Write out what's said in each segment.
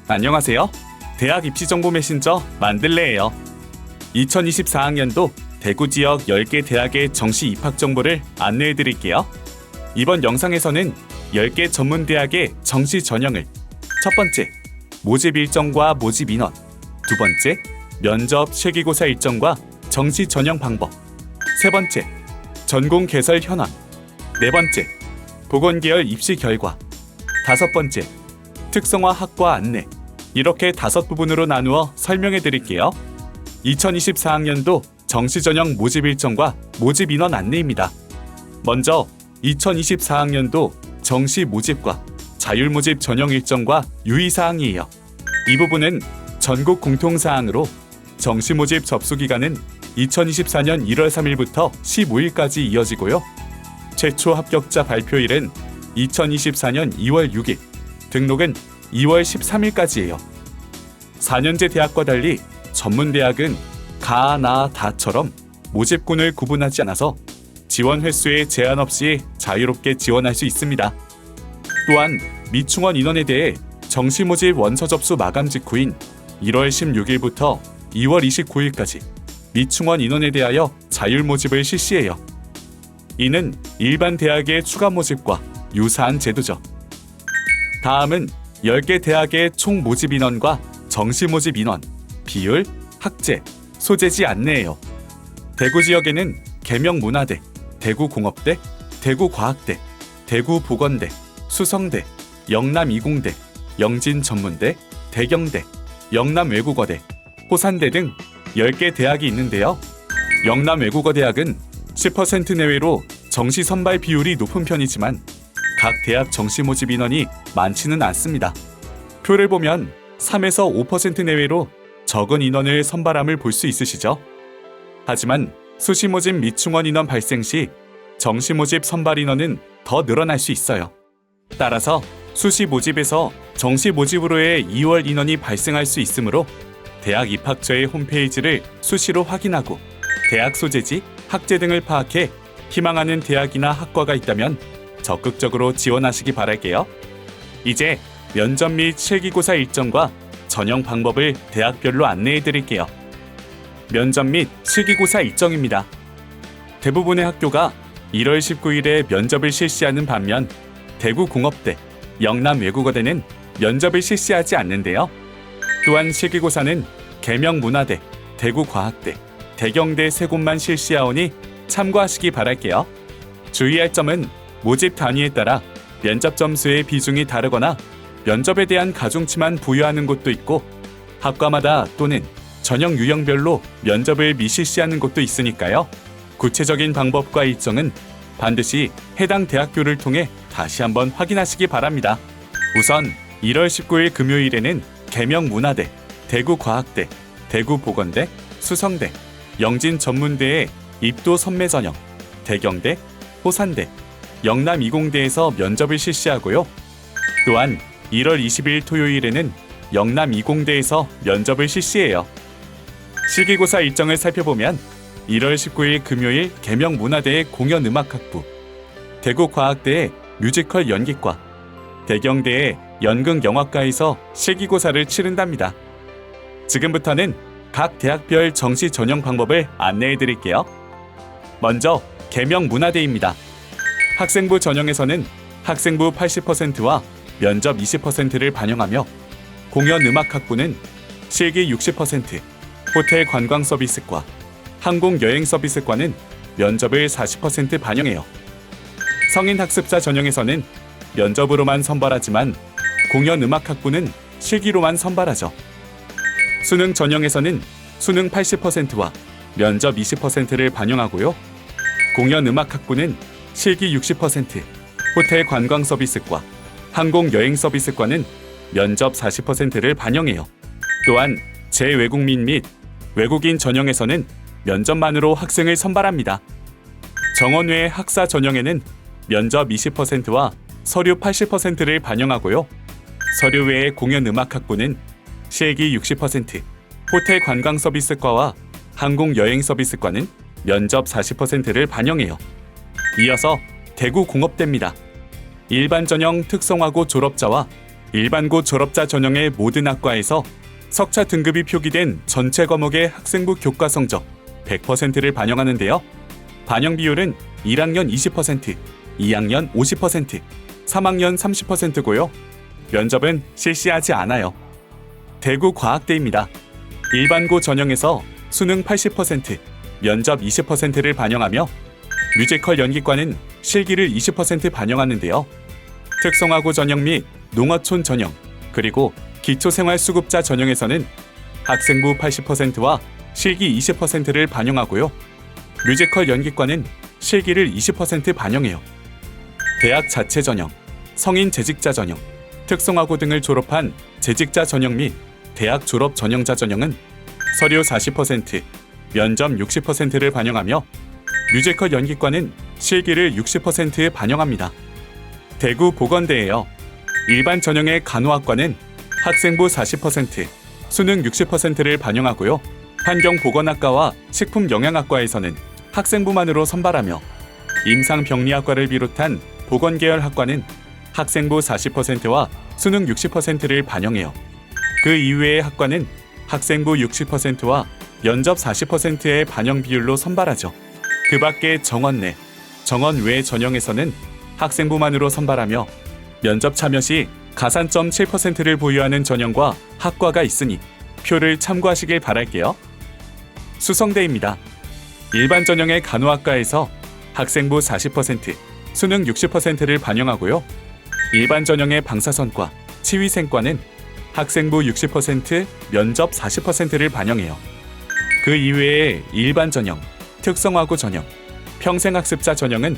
안녕하세요. 대학 입시정보 메신저 만들레예요. 2024학년도 대구 지역 10개 대학의 정시 입학 정보를 안내해 드릴게요. 이번 영상에서는 10개 전문대학의 정시 전형을 첫 번째, 모집 일정과 모집 인원, 두 번째, 면접 실기고사 일정과 정시 전형 방법, 세 번째, 전공 개설 현황, 네 번째, 보건계열 입시 결과, 다섯 번째, 특성화 학과 안내, 이렇게 5부분으로 나누어 설명해 드릴게요. 2024학년도 정시 전형 모집 일정과 모집 인원 안내입니다. 먼저 2024학년도 정시 모집과 자율 모집 전형 일정과 유의사항이에요. 이 부분은 전국 공통사항으로 정시 모집 접수 기간은 2024년 1월 3일부터 15일까지 이어지고요. 최초 합격자 발표일은 2024년 2월 6일, 등록은 2월 13일까지예요. 4년제 대학과 달리 전문대학은 가, 나, 다처럼 모집군을 구분하지 않아서 지원 횟수에 제한 없이 자유롭게 지원할 수 있습니다. 또한 미충원 인원에 대해 정시 모집 원서 접수 마감 직후인 1월 16일부터 2월 29일까지 미충원 인원에 대하여 자율 모집을 실시해요. 이는 일반 대학의 추가 모집과 유사한 제도죠. 다음은 10개 대학의 총 모집 인원과 정시 모집 인원, 비율, 학제, 소재지 안내예요. 대구 지역에는 계명문화대, 대구공업대, 대구과학대, 대구보건대, 수성대, 영남이공대, 영진전문대, 대경대, 영남외국어대, 호산대 등 10개 대학이 있는데요. 영남외국어대학은 10% 내외로 정시 선발 비율이 높은 편이지만 각 대학 정시 모집 인원이 많지는 않습니다. 표를 보면 3에서 5% 내외로 적은 인원을 선발함을 볼 수 있으시죠? 하지만 수시 모집 미충원 인원 발생 시 정시 모집 선발 인원은 더 늘어날 수 있어요. 따라서 수시 모집에서 정시 모집으로의 2월 인원이 발생할 수 있으므로 대학 입학처의 홈페이지를 수시로 확인하고 대학 소재지, 학제 등을 파악해 희망하는 대학이나 학과가 있다면 적극적으로 지원하시기 바랄게요. 이제 면접 및 실기고사 일정과 전형 방법을 대학별로 안내해 드릴게요. 면접 및 실기고사 일정입니다. 대부분의 학교가 1월 19일에 면접을 실시하는 반면 대구공업대, 영남외국어대는 면접을 실시하지 않는데요. 또한 실기고사는 계명문화대, 대구과학대, 대경대 3곳만 실시하오니 참고하시기 바랄게요. 주의할 점은 모집 단위에 따라 면접 점수의 비중이 다르거나 면접에 대한 가중치만 부여하는 곳도 있고 학과마다 또는 전형 유형별로 면접을 미실시하는 곳도 있으니까요. 구체적인 방법과 일정은 반드시 해당 대학교를 통해 다시 한번 확인하시기 바랍니다. 우선 1월 19일 금요일에는 계명문화대, 대구과학대, 대구보건대, 수성대, 영진전문대의 입도 선매 전형, 대경대, 호산대, 영남이공대에서 면접을 실시하고요. 또한 1월 20일 토요일에는 영남이공대에서 면접을 실시해요. 실기고사 일정을 살펴보면 1월 19일 금요일 계명문화대의 공연음악학부, 대구과학대의 뮤지컬 연기과, 대경대의 연극영화과에서 실기고사를 치른답니다. 지금부터는 각 대학별 정시 전형 방법을 안내해 드릴게요. 먼저 계명문화대입니다. 학생부 전형에서는 학생부 80%와 면접 20%를 반영하며 공연음악학부는 실기 60%, 호텔 관광 서비스과, 항공여행 서비스과는 면접을 40% 반영해요. 성인학습자 전형에서는 면접으로만 선발하지만 공연음악학부는 실기로만 선발하죠. 수능 전형에서는 수능 80%와 면접 20%를 반영하고요. 공연음악학부는 실기 60%, 호텔 관광 서비스과, 항공여행 서비스과는 면접 40%를 반영해요. 또한 재외국민 및 외국인 전형에서는 면접만으로 학생을 선발합니다. 정원외 학사 전형에는 면접 20%와 서류 80%를 반영하고요. 서류 외의 공연음악학부는 실기 60%, 호텔 관광 서비스과와 항공여행 서비스과는 면접 40%를 반영해요. 이어서 대구공업대입니다. 일반 전형 특성화고 졸업자와 일반고 졸업자 전형의 모든 학과에서 석차 등급이 표기된 전체 과목의 학생부 교과 성적 100%를 반영하는데요. 반영 비율은 1학년 20%, 2학년 50%, 3학년 30%고요. 면접은 실시하지 않아요. 대구과학대입니다. 일반고 전형에서 수능 80%, 면접 20%를 반영하며 뮤지컬 연기과는 실기를 20% 반영하는데요. 특성화고 전형 및 농어촌 전형, 그리고 기초생활수급자 전형에서는 학생부 80%와 실기 20%를 반영하고요. 뮤지컬 연기과는 실기를 20% 반영해요. 대학 자체 전형, 성인 재직자 전형, 특성화고 등을 졸업한 재직자 전형 및 대학 졸업 전형자 전형은 서류 40%, 면접 60%를 반영하며 뮤지컬 연기과는 실기를 60% 반영합니다. 대구 보건대예요. 일반 전형의 간호학과는 학생부 40%, 수능 60%를 반영하고요. 환경보건학과와 식품영양학과에서는 학생부만으로 선발하며 임상병리학과를 비롯한 보건계열 학과는 학생부 40%와 수능 60%를 반영해요. 그 이외의 학과는 학생부 60%와 면접 40%의 반영 비율로 선발하죠. 그 밖에 정원 내, 정원 외 전형에서는 학생부만으로 선발하며 면접 참여 시 가산점 7%를 보유하는 전형과 학과가 있으니 표를 참고하시길 바랄게요. 수성대입니다. 일반 전형의 간호학과에서 학생부 40%, 수능 60%를 반영하고요. 일반 전형의 방사선과, 치위생과는 학생부 60%, 면접 40%를 반영해요. 그 이외에 일반 전형, 특성화고 전형, 평생학습자 전형은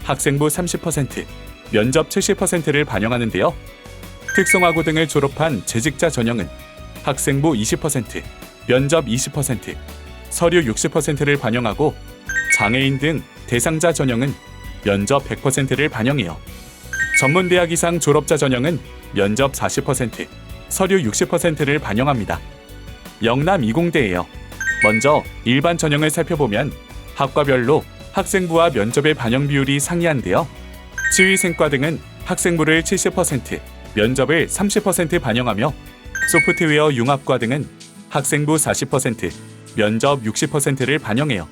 학생부 30%, 면접 70%를 반영하는데요. 특성화고 등을 졸업한 재직자 전형은 학생부 20%, 면접 20%, 서류 60%를 반영하고 장애인 등 대상자 전형은 면접 100%를 반영해요. 전문대학 이상 졸업자 전형은 면접 40%, 서류 60%를 반영합니다. 영남 20대예요. 먼저 일반 전형을 살펴보면 학과별로 학생부와 면접의 반영 비율이 상이한데요. 치위생과 등은 학생부를 70%, 면접을 30% 반영하며 소프트웨어 융합과 등은 학생부 40%, 면접 60%를 반영해요.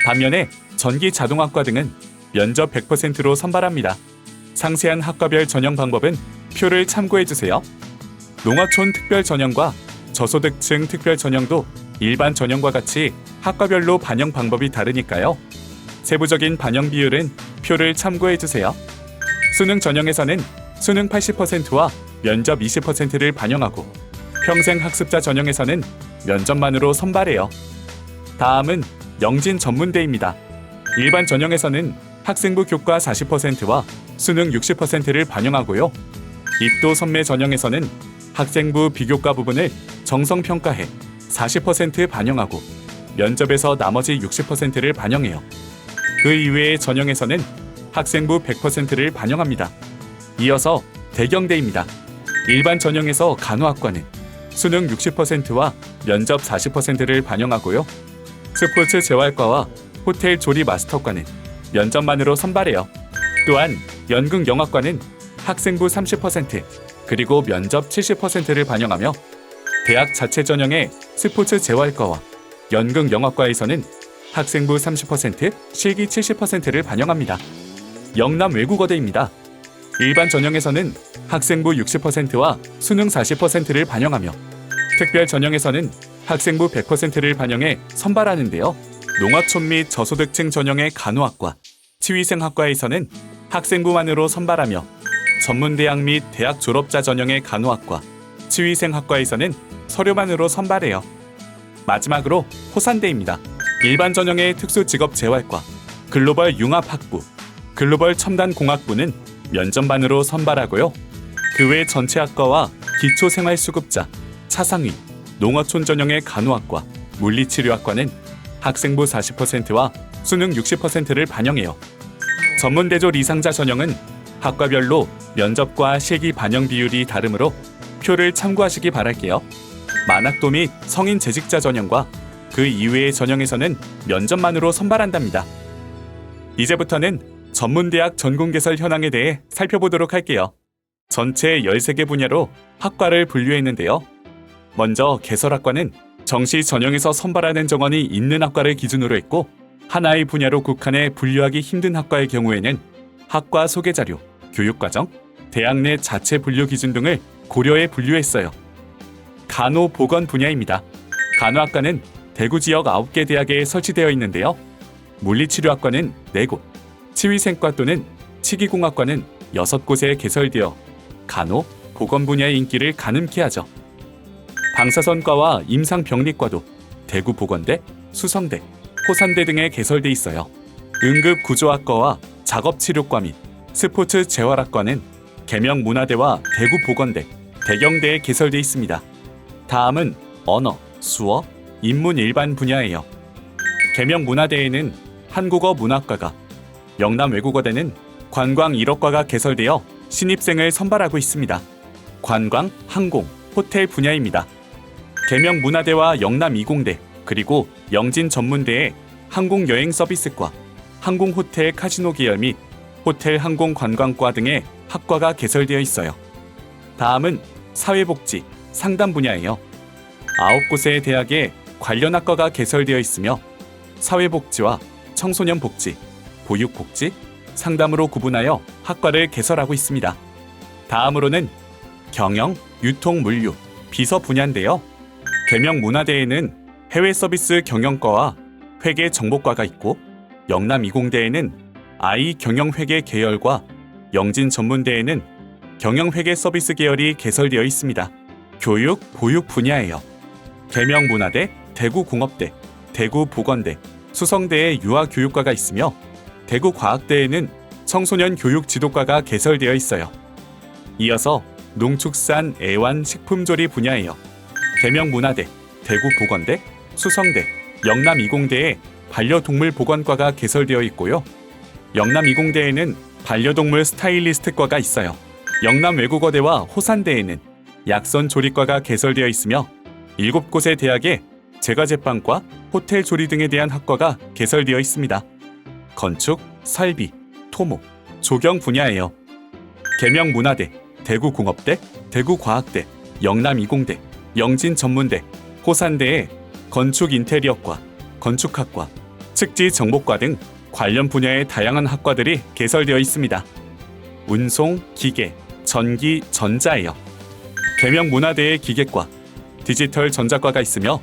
반면에 전기자동학과 등은 면접 100%로 선발합니다. 상세한 학과별 전형 방법은 표를 참고해주세요. 농어촌 특별 전형과 저소득층 특별 전형도 일반 전형과 같이 학과별로 반영 방법이 다르니까요. 세부적인 반영 비율은 표를 참고해주세요. 수능 전형에서는 수능 80%와 면접 20%를 반영하고 평생학습자 전형에서는 면접만으로 선발해요. 다음은 영진 전문대입니다. 일반 전형에서는 학생부 교과 40%와 수능 60%를 반영하고요. 입도 선매 전형에서는 학생부 비교과 부분을 정성평가해 40% 반영하고 면접에서 나머지 60%를 반영해요. 그 이외의 전형에서는 학생부 100%를 반영합니다. 이어서 대경대입니다. 일반 전형에서 간호학과는 수능 60%와 면접 40%를 반영하고요. 스포츠 재활과와 호텔 조리 마스터과는 면접만으로 선발해요. 또한 연극영화과는 학생부 30%, 그리고 면접 70%를 반영하며 대학 자체 전형의 스포츠 재활과와 연극영화과에서는 학생부 30%, 실기 70%를 반영합니다. 영남 외국어대입니다. 일반 전형에서는 학생부 60%와 수능 40%를 반영하며 특별 전형에서는 학생부 100%를 반영해 선발하는데요. 농어촌 및 저소득층 전형의 간호학과, 치위생학과에서는 학생부만으로 선발하며 전문대학 및 대학 졸업자 전형의 간호학과, 치위생학과에서는 서류만으로 선발해요. 마지막으로 호산대입니다. 일반 전형의 특수직업재활과, 글로벌 융합학부, 글로벌 첨단공학부는 면접만으로 선발하고요. 그 외 전체 학과와 기초생활수급자, 차상위, 농어촌 전형의 간호학과, 물리치료학과는 학생부 40%와 수능 60%를 반영해요. 전문대졸 이상자 전형은 학과별로 면접과 실기 반영 비율이 다르므로 표를 참고하시기 바랄게요. 만학도 및 성인 재직자 전형과 그 이외의 전형에서는 면접만으로 선발한답니다. 이제부터는 전문대학 전공개설 현황에 대해 살펴보도록 할게요. 전체 13개 분야로 학과를 분류했는데요. 먼저 개설학과는 정시 전형에서 선발하는 정원이 있는 학과를 기준으로 했고, 하나의 분야로 국한해 분류하기 힘든 학과의 경우에는 학과 소개자료, 교육과정, 대학 내 자체 분류 기준 등을 고려해 분류했어요. 간호보건 분야입니다. 간호학과는 대구 지역 9개 대학에 설치되어 있는데요. 물리치료학과는 4곳, 치위생과 또는 치기공학과는 6곳에 개설되어 간호, 보건 분야의 인기를 가늠케 하죠. 방사선과와 임상병리과도 대구보건대, 수성대, 호산대 등에 개설돼 있어요. 응급구조학과와 작업치료과 및 스포츠재활학과는 계명문화대와 대구보건대, 대경대에 개설돼 있습니다. 다음은 언어, 수어, 인문 일반 분야예요. 계명문화대에는 한국어 문학과가, 영남외국어대는 관광 1억과가 개설되어 신입생을 선발하고 있습니다. 관광, 항공, 호텔 분야입니다. 계명문화대와 영남이공대, 그리고 영진전문대에 항공여행서비스과, 항공호텔 카지노 계열 및 호텔 항공관광과 등의 학과가 개설되어 있어요. 다음은 사회복지, 상담 분야예요. 9곳의 대학에 관련 학과가 개설되어 있으며 사회복지와 청소년복지, 보육복지, 상담으로 구분하여 학과를 개설하고 있습니다. 다음으로는 경영, 유통, 물류, 비서 분야인데요. 계명문화대에는 해외서비스 경영과와 회계정보과가 있고, 영남이공대에는 I경영회계 계열과 영진전문대에는 경영회계 서비스 계열이 개설되어 있습니다. 교육, 보육 분야예요. 계명문화대, 대구공업대, 대구보건대, 수성대에 유아교육과가 있으며 대구과학대에는 청소년 교육지도과가 개설되어 있어요. 이어서 농축산, 애완, 식품조리 분야예요. 계명문화대, 대구보건대, 수성대, 영남이공대에 반려동물 보건과가 개설되어 있고요. 영남이공대에는 반려동물 스타일리스트과가 있어요. 영남외국어대와 호산대에는 약선조리과가 개설되어 있으며 7곳의 대학에 제과제빵과 호텔조리 등에 대한 학과가 개설되어 있습니다. 건축, 설비, 토목, 조경 분야예요. 계명문화대, 대구공업대, 대구과학대, 영남이공대, 영진전문대, 호산대에 건축인테리어과, 건축학과, 측지정보과 등 관련 분야의 다양한 학과들이 개설되어 있습니다. 운송, 기계, 전기, 전자예요. 계명문화대의 기계과, 디지털 전자과가 있으며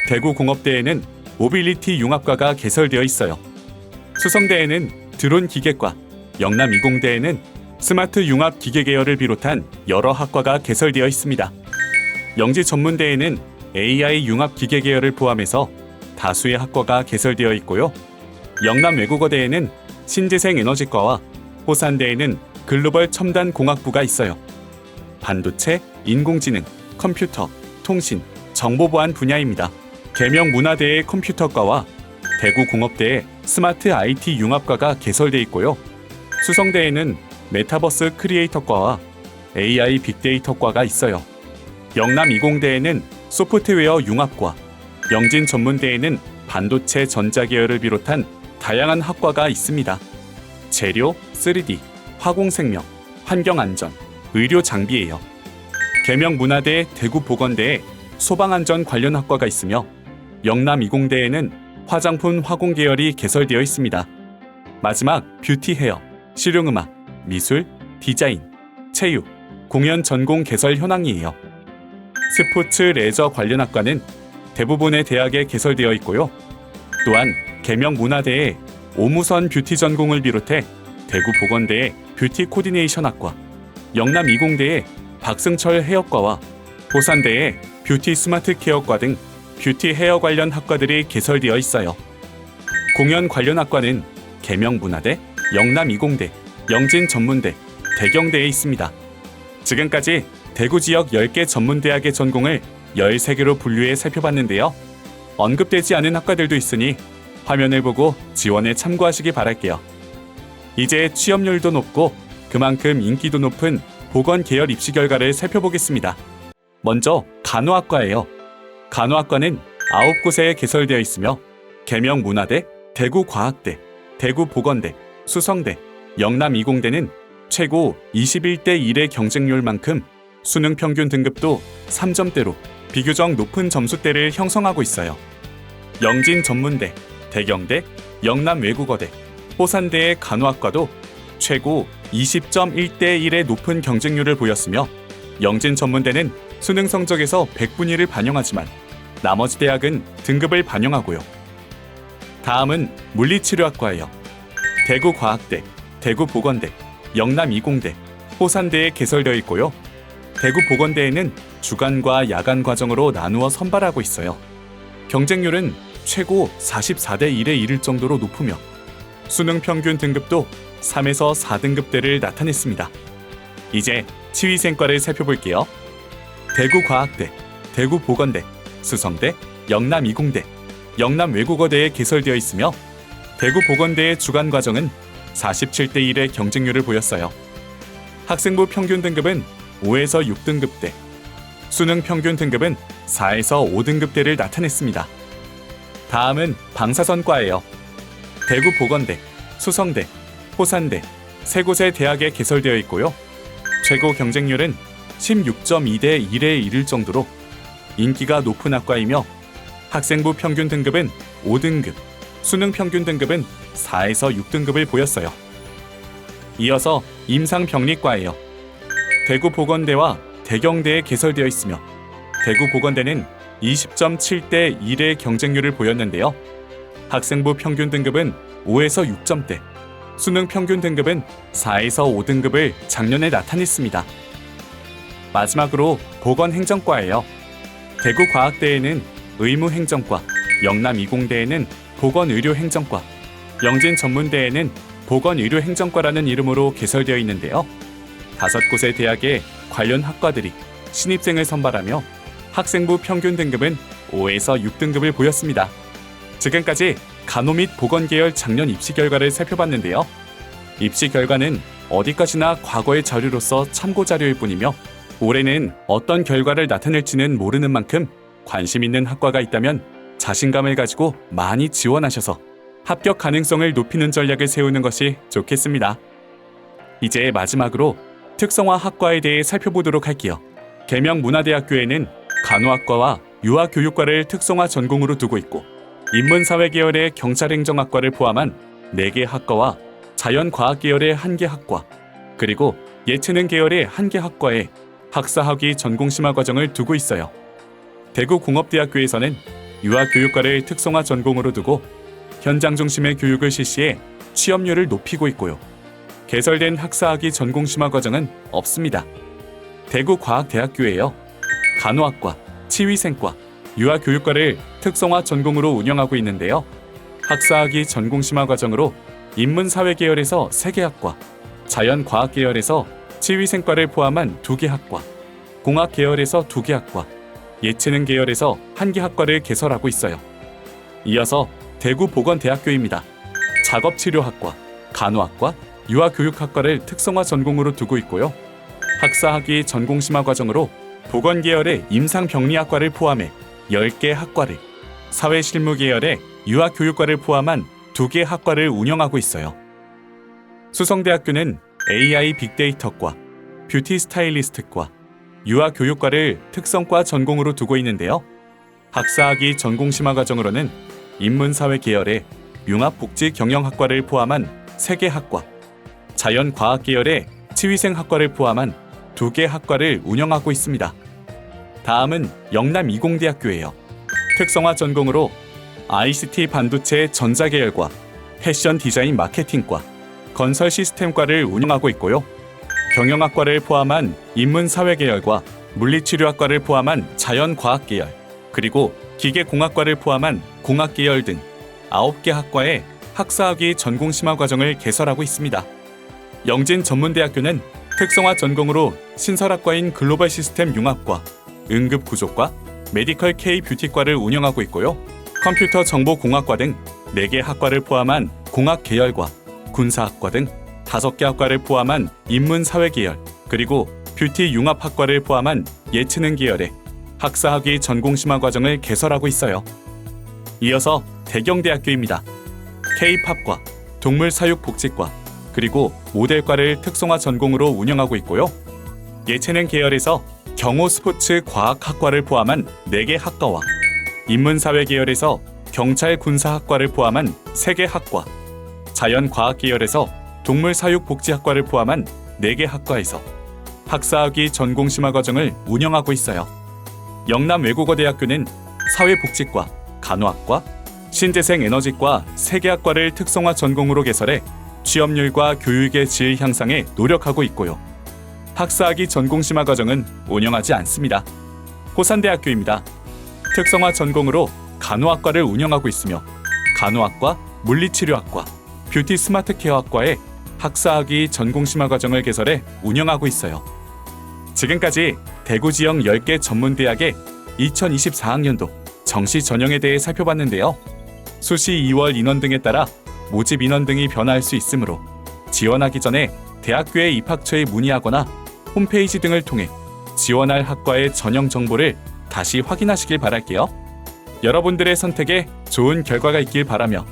대구공업대에는 모빌리티 융합과가 개설되어 있어요. 수성대에는 드론 기계과, 영남이공대에는 스마트 융합 기계 계열을 비롯한 여러 학과가 개설되어 있습니다. 영지전문대에는 AI 융합 기계 계열을 포함해서 다수의 학과가 개설되어 있고요. 영남외국어대에는 신재생 에너지과와 호산대에는 글로벌 첨단 공학부가 있어요. 반도체, 인공지능, 컴퓨터, 통신, 정보보안 분야입니다. 계명문화대의 컴퓨터과와 대구공업대의 스마트 IT 융합과가 개설되어 있고요. 수성대에는 메타버스 크리에이터과와 AI 빅데이터과가 있어요. 영남이공대에는 소프트웨어 융합과, 영진전문대에는 반도체 전자 계열을 비롯한 다양한 학과가 있습니다. 재료, 3D, 화공생명, 환경안전, 의료장비예요. 계명문화대 대구보건대에 소방안전 관련 학과가 있으며 영남이공대에는 화장품 화공 계열이 개설되어 있습니다. 마지막 뷰티 헤어, 실용음악, 미술, 디자인, 체육, 공연 전공 개설 현황이에요. 스포츠 레저 관련 학과는 대부분의 대학에 개설되어 있고요. 또한 계명문화대에 오무선 뷰티 전공을 비롯해 대구보건대의 뷰티 코디네이션 학과, 영남이공대의 박승철 헤어과와 호산대의 뷰티 스마트 케어과 등 뷰티 헤어 관련 학과들이 개설되어 있어요. 공연 관련 학과는 계명문화대, 영남이공대, 영진전문대, 대경대에 있습니다. 지금까지 대구 지역 10개 전문대학의 전공을 13개로 분류해 살펴봤는데요. 언급되지 않은 학과들도 있으니 화면을 보고 지원에 참고하시기 바랄게요. 이제 취업률도 높고 그만큼 인기도 높은 보건 계열 입시 결과를 살펴보겠습니다. 먼저 간호학과예요. 간호학과는 9곳에 개설되어 있으며 계명문화대, 대구과학대, 대구보건대, 수성대, 영남이공대는 최고 21대 1의 경쟁률만큼 수능 평균 등급도 3점대로 비교적 높은 점수대를 형성하고 있어요. 영진 전문대, 대경대, 영남 외국어대, 호산대의 간호학과도 최고 20.1대 1의 높은 경쟁률을 보였으며 영진 전문대는 수능 성적에서 100분위를 반영하지만 나머지 대학은 등급을 반영하고요. 다음은 물리치료학과예요. 대구과학대, 대구보건대, 영남이공대, 호산대에 개설되어 있고요. 대구보건대에는 주간과 야간 과정으로 나누어 선발하고 있어요. 경쟁률은 최고 44대 1에 이를 정도로 높으며 수능 평균 등급도 3에서 4등급대를 나타냈습니다. 이제 치위생과를 살펴볼게요. 대구과학대, 대구보건대, 수성대, 영남이공대, 영남외국어대에 개설되어 있으며 대구보건대의 주간 과정은 47대 1의 경쟁률을 보였어요. 학생부 평균 등급은 5에서 6등급대, 수능 평균 등급은 4에서 5등급대를 나타냈습니다. 다음은 방사선과예요. 대구보건대, 수성대, 호산대, 세 곳의 대학에 개설되어 있고요. 최고 경쟁률은 16.2대 1에 이를 정도로 인기가 높은 학과이며 학생부 평균 등급은 5등급, 수능 평균 등급은 4에서 6등급을 보였어요. 이어서 임상병리과예요. 대구보건대와 대경대에 개설되어 있으며 대구보건대는 20.7대 1의 경쟁률을 보였는데요. 학생부 평균 등급은 5에서 6점대, 수능 평균 등급은 4에서 5등급을 작년에 나타냈습니다. 마지막으로 보건행정과예요. 대구과학대에는 의무행정과, 영남이공대에는 보건의료행정과, 영진전문대에는 보건의료행정과라는 이름으로 개설되어 있는데요. 5곳의 대학에 관련 학과들이 신입생을 선발하며 학생부 평균 등급은 5에서 6등급을 보였습니다. 지금까지 간호 및 보건 계열 작년 입시 결과를 살펴봤는데요. 입시 결과는 어디까지나 과거의 자료로서 참고 자료일 뿐이며 올해는 어떤 결과를 나타낼지는 모르는 만큼 관심 있는 학과가 있다면 자신감을 가지고 많이 지원하셔서 합격 가능성을 높이는 전략을 세우는 것이 좋겠습니다. 이제 마지막으로 특성화 학과에 대해 살펴보도록 할게요. 계명문화대학교에는 간호학과와 유아교육과를 특성화 전공으로 두고 있고 인문사회 계열의 경찰행정학과를 포함한 4개 학과와 자연과학 계열의 1개 학과, 그리고 예체능 계열의 1개 학과에 학사학위 전공심화 과정을 두고 있어요. 대구공업대학교에서는 유아교육과를 특성화 전공으로 두고 현장 중심의 교육을 실시해 취업률을 높이고 있고요. 개설된 학사학위 전공심화 과정은 없습니다. 대구과학대학교에요. 간호학과, 치위생과, 유아교육과를 특성화 전공으로 운영하고 있는데요. 학사학위 전공심화 과정으로 인문사회 계열에서 3개 학과, 자연과학 계열에서 치위생과를 포함한 2개 학과, 공학 계열에서 2개 학과, 예체능 계열에서 1개 학과를 개설하고 있어요. 이어서 대구보건대학교입니다. 작업치료학과, 간호학과, 유아교육학과를 특성화 전공으로 두고 있고요. 학사학위 전공심화 과정으로 보건 계열의 임상병리학과를 포함해 10개 학과를, 사회실무 계열의 유아교육과를 포함한 2개 학과를 운영하고 있어요. 수성대학교는 AI 빅데이터과, 뷰티 스타일리스트과, 유아교육과를 특성과 전공으로 두고 있는데요. 학사학위 전공심화 과정으로는 인문사회 계열의 융합복지경영학과를 포함한 3개 학과, 자연과학 계열의 치위생학과를 포함한 2개 학과를 운영하고 있습니다. 다음은 영남이공대학교예요. 특성화 전공으로 ICT 반도체 전자계열과 패션 디자인 마케팅과, 건설 시스템과를 운영하고 있고요. 경영학과를 포함한 인문사회계열과 물리치료학과를 포함한 자연과학계열, 그리고 기계공학과를 포함한 공학계열 등 9개 학과에 학사학위 전공심화 과정을 개설하고 있습니다. 영진전문대학교는 특성화 전공으로 신설학과인 글로벌 시스템 융합과, 응급구조과, 메디컬 K 뷰티과를 운영하고 있고요. 컴퓨터 정보공학과 등 4개 학과를 포함한 공학계열과, 군사학과 등 5개 학과를 포함한 인문사회계열, 그리고 뷰티 융합학과를 포함한 예체능 계열의 학사학위 전공심화 과정을 개설하고 있어요. 이어서 대경대학교입니다. K-팝과, 동물사육복지과, 그리고 모델과를 특성화 전공으로 운영하고 있고요. 예체능 계열에서 경호 스포츠 과학학과를 포함한 4개 학과와 인문사회 계열에서 경찰 군사학과를 포함한 3개 학과, 자연과학 계열에서 동물사육복지학과를 포함한 4개 학과에서 학사학위 전공심화 과정을 운영하고 있어요. 영남외국어대학교는 사회복지과, 간호학과, 신재생에너지과 3개 학과를 특성화 전공으로 개설해 취업률과 교육의 질 향상에 노력하고 있고요. 학사학위 전공심화 과정은 운영하지 않습니다. 호산대학교입니다. 특성화 전공으로 간호학과를 운영하고 있으며 간호학과, 물리치료학과, 뷰티 스마트 케어학과에 학사학위 전공심화 과정을 개설해 운영하고 있어요. 지금까지 대구 지역 10개 전문대학의 2024학년도 정시 전형에 대해 살펴봤는데요. 수시 2월 인원 등에 따라 모집 인원 등이 변화할 수 있으므로 지원하기 전에 대학교의 입학처에 문의하거나 홈페이지 등을 통해 지원할 학과의 전형 정보를 다시 확인하시길 바랄게요. 여러분들의 선택에 좋은 결과가 있길 바라며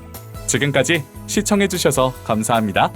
지금까지 시청해주셔서 감사합니다.